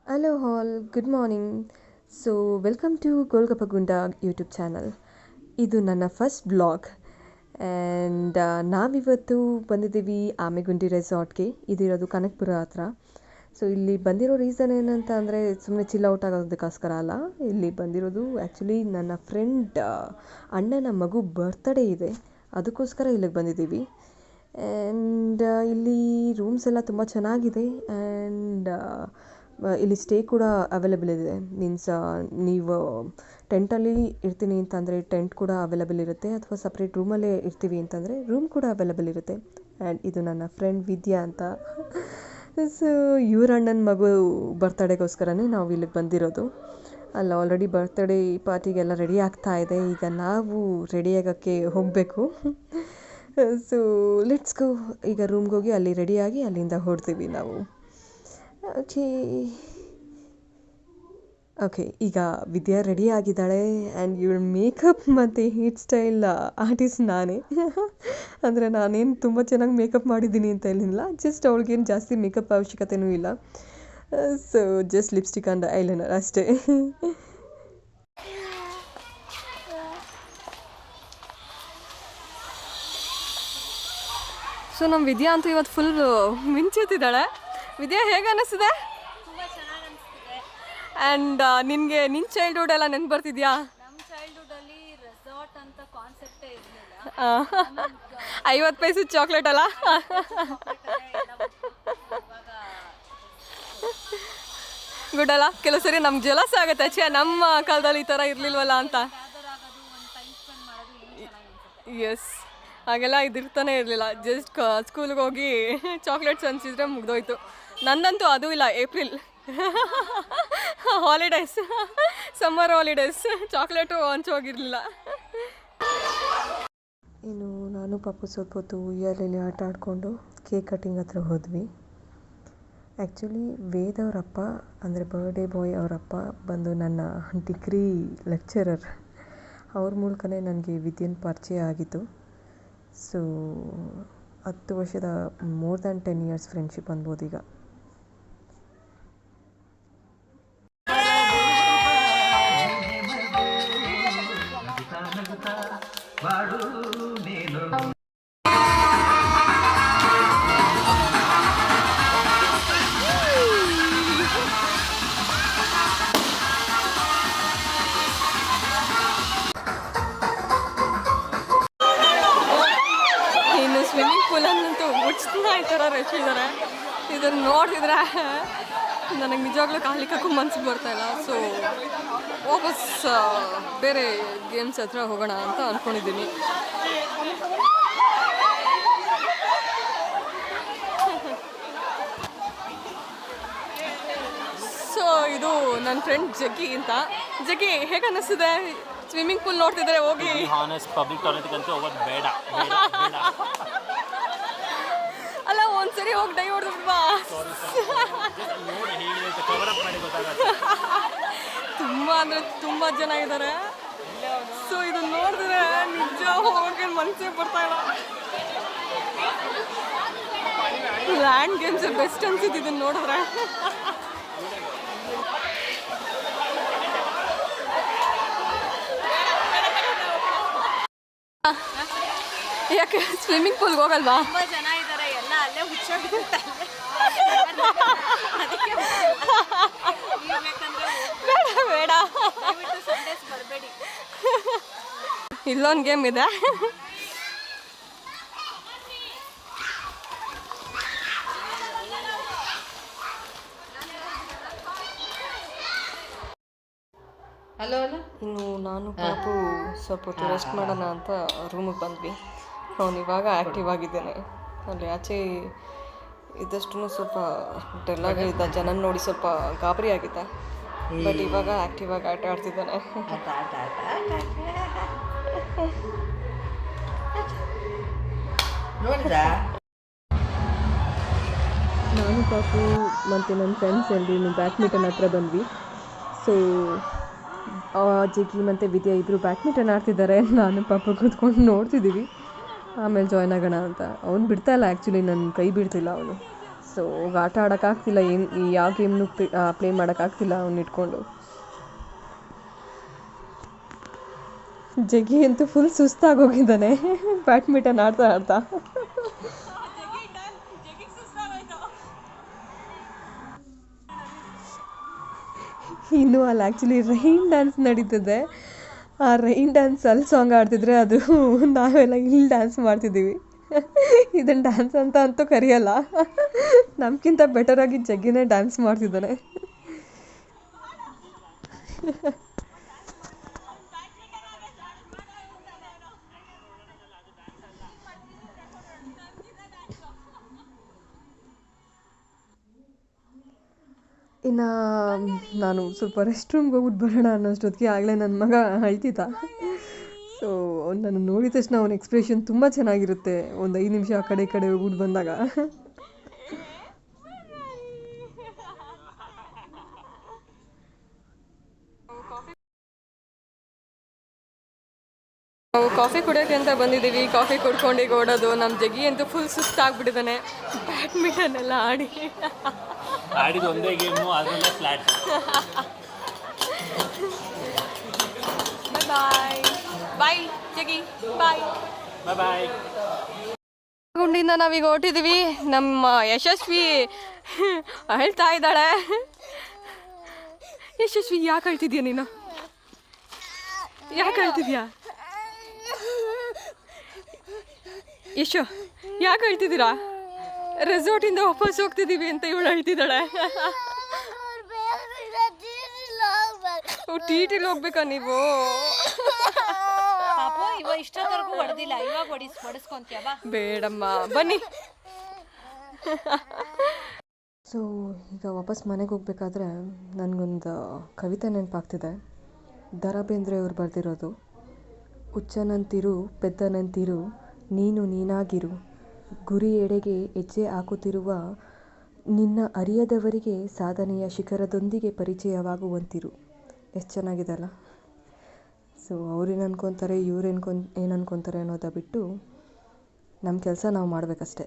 Hello all, good morning. So welcome to Golgappa Gunda YouTube channel. ಇದು ನನ್ನ first blog and ನಾವಿವತ್ತು ಬಂದಿದ್ದೀವಿ ಆಮೆಗುಂಡಿ ರೆಸಾರ್ಟ್ಗೆ. ಇದಿರೋದು ಕನಕಪುರ ಹತ್ರ. ಸೊ ಇಲ್ಲಿ ಬಂದಿರೋ ರೀಸನ್ ಏನಂತ ಅಂದರೆ ಸುಮ್ಮನೆ ಚಿಲ್ ಔಟ್ ಆಗೋದಕ್ಕೋಸ್ಕರ ಅಲ್ಲ. ಇಲ್ಲಿ ಬಂದಿರೋದು ಆ್ಯಕ್ಚುಲಿ ನನ್ನ ಫ್ರೆಂಡ್ ಅಣ್ಣನ ಮಗು ಬರ್ತ್ಡೇ ಇದೆ, ಅದಕ್ಕೋಸ್ಕರ ಇಲ್ಲಿಗೆ ಬಂದಿದ್ದೀವಿ. ಆ್ಯಂಡ್ ಇಲ್ಲಿ ರೂಮ್ಸ್ ಎಲ್ಲ ತುಂಬ ಚೆನ್ನಾಗಿದೆ ಆ್ಯಂಡ್ ಇಲ್ಲಿ ಸ್ಟೇ ಕೂಡ ಅವೈಲೇಬಲ್ ಇದೆ. ಮೀನ್ಸ್ ನೀವು ಟೆಂಟಲ್ಲಿ ಇರ್ತೀನಿ ಅಂತಂದರೆ ಟೆಂಟ್ ಕೂಡ ಅವೈಲೇಬಲ್ ಇರುತ್ತೆ, ಅಥವಾ ಸಪ್ರೇಟ್ ರೂಮಲ್ಲೇ ಇರ್ತೀವಿ ಅಂತಂದರೆ ರೂಮ್ ಕೂಡ ಅವೈಲೇಬಲ್ ಇರುತ್ತೆ. ಆ್ಯಂಡ್ ಇದು ನನ್ನ ಫ್ರೆಂಡ್ ವಿದ್ಯಾ ಅಂತ. ಸೊ ಇವ್ರ ಅಣ್ಣನ ಮಗು ಬರ್ತಡೇಗೋಸ್ಕರನೇ ನಾವು ಇಲ್ಲಿಗೆ ಬಂದಿರೋದು. ಅಲ್ಲಿ ಆಲ್ರೆಡಿ ಬರ್ತ್ಡೇ ಪಾರ್ಟಿಗೆಲ್ಲ ರೆಡಿ ಆಗ್ತಾ ಇದೆ. ಈಗ ನಾವು ರೆಡಿ ಆಗೋಕ್ಕೆ ಹೋಗಬೇಕು. So let's go. ಈಗ ರೂಮ್ಗೆ ಹೋಗಿ ಅಲ್ಲಿ ರೆಡಿಯಾಗಿ ಅಲ್ಲಿಂದ ಹೊರಡ್ತೀವಿ ನಾವು. ಓಕೆ, ಈಗ ವಿದ್ಯಾ ರೆಡಿ ಆಗಿದ್ದಾಳೆ ಆ್ಯಂಡ್ ಇವಳ ಮೇಕಪ್ ಮತ್ತು ಹೇರ್ ಸ್ಟೈಲ್ ಆರ್ಟಿಸ್ಟ್ ನಾನೇ. ಅಂದರೆ ನಾನೇನು ತುಂಬ ಚೆನ್ನಾಗಿ ಮೇಕಪ್ ಮಾಡಿದ್ದೀನಿ ಅಂತ ಏನಿಲ್ಲ, ಜಸ್ಟ್ ಅವಳಿಗೇನು ಜಾಸ್ತಿ ಮೇಕಪ್ ಅವಶ್ಯಕತೆಯೂ ಇಲ್ಲ. So just lipstick and eyeliner ಅಷ್ಟೇ. ಸೊ ನಮ್ಮ ವಿದ್ಯಾ ಅಂತೂ ಇವತ್ತು ಫುಲ್ ಮಿಂಚುತ್ತಿದ್ದಾಳೆ. ವಿದ್ಯಾ, ಹೇಗೆ ಅನ್ನಿಸ್ತಿದೆ? ಆ್ಯಂಡ್ ನಿನಗೆ ನಿನ್ನ ಚೈಲ್ಡ್ಹುಡ್ ಎಲ್ಲ ನೆನ್ಪು ಬರ್ತಿದ್ಯಾ? ನಮ್ಮ ಚೈಲ್ಡ್ಹುಡ್ಡಲ್ಲಿ ರೆಸಾರ್ಟ್ ಅಂತ ಕಾನ್ಸೆಪ್ಟೇ ಇರಲಿಲ್ಲ. 50 ಪೈಸೆ ಚಾಕ್ಲೇಟ್ ಅಲ್ಲ? ಗುಡ್ ಅಲ್ಲ? ಕೆಲವು ಸರಿ ನಮ್ಗೆ ಜಲಸ್ ಆಗುತ್ತೆ, ಛೇ ನಮ್ಮ ಕಾಲದಲ್ಲಿ ಈ ಥರ ಇರಲಿಲ್ವಲ್ಲ ಅಂತ. ಎಸ್, ಹಾಗೆಲ್ಲ ಇದಿರ್ತಾನೆ ಇರಲಿಲ್ಲ. ಜಸ್ಟ್ ಸ್ಕೂಲ್ಗೆ ಹೋಗಿ ಚಾಕ್ಲೇಟ್ಸ್ ಅನಿಸಿದ್ರೆ ಮುಗ್ದೋಯ್ತು. ನಂದಂತೂ ಅದು ಇಲ್ಲ. April holidays, summer holidays, chocolate ಹಂಚೋಗಿರಲಿಲ್ಲ. ಇನ್ನು ನಾನು ಪಾಪು ಸ್ವಲ್ಪ ಹೊತ್ತು ಉಯ್ಯಾಲೆಯಲ್ಲಿ ಆಟ ಆಡಿಕೊಂಡು ಕೇಕ್ ಕಟ್ಟಿಂಗ್ ಹತ್ರ ಹೋದ್ವಿ. ಆ್ಯಕ್ಚುಲಿ ವೇದ್ ಅವರಪ್ಪ, ಅಂದರೆ ಬರ್ಡೇ ಬಾಯ್ ಅವರಪ್ಪ ಬಂದು ನನ್ನ ಡಿಗ್ರಿ ಲೆಕ್ಚರರ್. ಅವ್ರ ಮೂಲಕನೇ ನನಗೆ ವಿದ್ಯನ್ ಪರಿಚಯ ಆಗಿತ್ತು. ಸೊ 10 ವರ್ಷದ ಮೋರ್ ದ್ಯಾನ್ 10 ಇಯರ್ಸ್ ಫ್ರೆಂಡ್ಶಿಪ್ ಅನ್ಬೋದು ಈಗ. ಸ್ವಿಮ್ಮಿಂಗ್ ಪೂಲನ್ನಂತೂ ಉಚಿತ ಈ ಥರ ರಚಿಸಿದ್ದಾರೆ. ಇದನ್ನು ನೋಡ್ತಿದ್ರೆ ನನಗೆ ನಿಜವಾಗ್ಲೂ ಕಾಲಿಕ್ಕೂ ಮನಸ್ಸು ಬರ್ತಾಯಿಲ್ಲ. ಸೊ ವಾಪಸ್ ಬೇರೆ ಗೇಮ್ಸ್ ಹತ್ರ ಹೋಗೋಣ ಅಂತ ಅಂದ್ಕೊಂಡಿದ್ದೀನಿ. ಸೊ ಇದು ನನ್ನ ಫ್ರೆಂಡ್ ಜಗ್ಗಿ ಅಂತ. ಜಗ್ಗಿ, ಹೇಗೆ ಅನ್ನಿಸ್ತಿದೆ ಸ್ವಿಮ್ಮಿಂಗ್ ಪೂಲ್ ನೋಡ್ತಿದ್ರೆ? ಹೋಗಿ ಅಲ್ಲ, ಒಂದ್ಸರಿ ಹೋಗಿ ಡೈ ಹೊಡೆದ್ಬಿಡ್ವಾ? ತುಂಬ ಅಂದರೆ ತುಂಬ ಜನ ಇದ್ದಾರೆ. ಸೊ ಇದನ್ನ ನೋಡಿದ್ರೆ ನಿಜ ಹೋಗಿ ಮನಸ್ಸೇ ಬರ್ತಾಯಿಲ್ಲ. ಲ್ಯಾಂಡ್ ಗೇಮ್ಸ್ ಬೆಸ್ಟ್ ಅನ್ಸುತ್ತೆ ಇದನ್ನ ನೋಡಿದ್ರೆ. ಯಾಕೆ ಸ್ವಿಮ್ಮಿಂಗ್ ಪೂಲ್ಗೆ ಹೋಗಲ್ವಾ? ತುಂಬ ಜನ ಇದ್ದಾರೆ, ಎಲ್ಲ ಅಲ್ಲೇ ಹುಚ್ಚಾಗಿರ್ತಾರೆ. ಬೇಡ ಬೇಡ, ಸಂಡೇಸ್ ಬರಬೇಡಿ. ಇಲ್ಲೊಂದು ಗೇಮ್ ಇದೆ. ಹಲೋ ಅಲ್ಲ, ಇನ್ನು ನಾನು ಪಾಪು ಸ್ವಲ್ಪ ಹೊತ್ತು ರೆಸ್ಟ್ ಮಾಡೋಣ ಅಂತ ರೂಮಿಗೆ ಬಂದ್ವಿ. ಅವನು ಇವಾಗ ಆ್ಯಕ್ಟಿವ್ ಆಗಿದ್ದೇನೆ. ಅಲ್ಲಿ ಆಚೆ ಇದ್ದಷ್ಟು ಸ್ವಲ್ಪ ಡಲ್ಲಾಗಿದ್ದ, ಜನ ನೋಡಿ ಸ್ವಲ್ಪ ಗಾಬರಿ ಆಗಿದ್ದ. ಬಟ್ ಇವಾಗ ಆ್ಯಕ್ಟಿವ್ ಆಗಿ ಆಟ ಆಡ್ತಿದ್ದಾನೆ. ನಾನು ಪಾಪು ಮತ್ತು ನನ್ನ ಫ್ರೆಂಡ್ಸ್ ಎಲ್ಲರೂ ಬ್ಯಾಡ್ಮಿಂಟನ್ ಹತ್ರ ಬಂದ್ವಿ. ಸೊ ಜಿಗಿ ಮತ್ತು ವಿದ್ಯಾ ಇಬ್ಬರು ಬ್ಯಾಡ್ಮಿಂಟನ್ ಆಡ್ತಿದ್ದಾರೆ. ನಾನು ಪಾಪ ಕೂತ್ಕೊಂಡು ನೋಡ್ತಿದ್ದೀವಿ. ಆಮೇಲೆ ಜಾಯ್ನ್ ಆಗೋಣ ಅಂತ. ಅವ್ನು ಬಿಡ್ತಾಯಿಲ್ಲ, ಆ್ಯಕ್ಚುಲಿ ನನ್ನ ಕೈ ಬಿಡ್ತಿಲ್ಲ ಅವನು. ಸೊ ಆಟ ಆಡೋಕ್ಕಾಗ್ತಿಲ್ಲ, ಏನು ಯಾವ ಗೇಮ್ನು ಪ್ಲೇ ಮಾಡೋಕ್ಕಾಗ್ತಿಲ್ಲ ಅವ್ನು ಇಟ್ಕೊಂಡು. ಜಗ್ಗಿ ಅಂತೂ ಫುಲ್ ಸುಸ್ತಾಗೋಗಿದ್ದಾನೆ ಬ್ಯಾಡ್ಮಿಂಟನ್ ಆಡ್ತಾ ಆಡ್ತಾ. ಇನ್ನು ಅಲ್ಲಿ ಆ್ಯಕ್ಚುಲಿ ರೈನ್ ಡ್ಯಾನ್ಸ್ ನಡೀತಿದೆ. ಆ ರೈನ್ ಡ್ಯಾನ್ಸ್ ಅಲ್ಲಿ ಸಾಂಗ್ ಆಡ್ತಿದ್ರೆ ಅದು ನಾವೆಲ್ಲ ಇಲ್ಲಿ ಡ್ಯಾನ್ಸ್ ಮಾಡ್ತಿದ್ದೀವಿ. ಇದನ್ನು ಡ್ಯಾನ್ಸ್ ಅಂತ ಅಂತೂ ಕರೆಯಲ್ಲ, ನಮ್ಗಿಂತ ಬೆಟರಾಗಿ ಜಗ್ಗಿನೇ ಡ್ಯಾನ್ಸ್ ಮಾಡ್ತಿದ್ದಾನೆ. ಇನ್ನು ನಾನು ಸ್ವಲ್ಪ ರೆಸ್ಟ್ ರೂಮ್ಗೆ ಹೋಗ್ಬಿಟ್ಟು ಬರೋಣ ಅನ್ನೋಷ್ಟೊತ್ತಿಗೆ ಆಗಲೇ ನನ್ನ ಮಗ ಅಳ್ತಿದ್ದ. ಸೊ ನಾನು ನೋಡಿದ ತಕ್ಷಣ ಅವನ ಎಕ್ಸ್ಪ್ರೆಷನ್ ತುಂಬ ಚೆನ್ನಾಗಿರುತ್ತೆ ಒಂದು 5 ನಿಮಿಷ ಆ ಕಡೆ ಈ ಕಡೆ ಹೋಗ್ಬಿಟ್ಟು ಬಂದಾಗ. ನಾವು ಕಾಫಿ ಕುಡಿಯೋಕ್ಕೆ ಅಂತ ಬಂದಿದ್ದೀವಿ. ಕಾಫಿ ಕುಡ್ಕೊಂಡು ಈಗ ಓಡೋದು. ನಮ್ಮ ಜಗ್ಗಿ ಅಂತೂ ಫುಲ್ ಸುಸ್ತಾಗ್ಬಿಟ್ಟಿದ್ದಾನೆ ಬ್ಯಾಡ್ಮಿಂಟನ್ ಎಲ್ಲ ಆಡಿ. ಆಡಿದ ಒಂದೇ ಗೇಮು, ಅದರಲ್ಲೇ ಫ್ಲಾಟ್. ಬಾಯ್ ಬಾಯ್ ಜಗ್ಗಿ, ಬಾಯ್ ಬಾಯ್. ಗುಂಡಿಂದ ನಾವೀಗ ಹೊರಟಿದ್ದೀವಿ. ನಮ್ಮ ಯಶಸ್ವಿ ಅಳ್ತಾ ಇದ್ದಾಳೆ. ಯಶಸ್ವಿ ಯಾಕೆ ಅಳ್ತಿದ್ಯಾ ನೀನು? ಯಾಕೆ ಅಳ್ತಿದ್ಯಾ ಯಶು? ಯಾಕೆ ಅಳ್ತಿದ್ದೀರಾ? ರೆಸಾರ್ಟಿಂದ ವಾಪಸ್ ಹೋಗ್ತಿದ್ದೀವಿ ಅಂತ ಇವಳು ಅಳ್ತಿದ್ದಾಳೆ. ಟಿಟಿಲಿ ಹೋಗ್ಬೇಕಾ ನೀವು? ಇಷ್ಟೊತ್ತವರೆಗೂ ಹೊಡೆದಿಲ್ಲ, ಇವಾಗ ಹೊಡಿಸ್ಕೊಂತೀಯ ಬಾ. ಬೇಡಮ್ಮ ಬನ್ನಿ. ಸೊ ಈಗ ವಾಪಸ್ ಮನೆಗೆ ಹೋಗ್ಬೇಕಾದ್ರೆ ನನಗೊಂದು ಕವಿತೆ ನೆನಪಾಗ್ತಿದೆ. ದ ರಾ ಬೇಂದ್ರೆ ಅವ್ರು ಬರೆದಿರೋದು. ಹುಚ್ಚನಂತಿರು ಪೆದ್ದನಂತಿರು ನೀನು ನೀನಾಗಿರು, ಗುರಿ ಎಡೆಗೆ ಹೆಜ್ಜೆ ಹಾಕುತ್ತಿರುವ ನಿನ್ನ ಅರಿಯದವರಿಗೆ ಸಾಧನೆಯ ಶಿಖರದೊಂದಿಗೆ ಪರಿಚಯವಾಗುವಂತಿರು. ಎಷ್ಟು ಚೆನ್ನಾಗಿದೆ ಅಲ್ಲ? ಸೊ ಅವ್ರೇನು ಅನ್ಕೊತಾರೆ, ಏನು ಅನ್ಕೊತಾರೆ ಅನ್ನೋದ ಬಿಟ್ಟು ನಮ್ಮ ಕೆಲಸ ನಾವು ಮಾಡಬೇಕಷ್ಟೆ.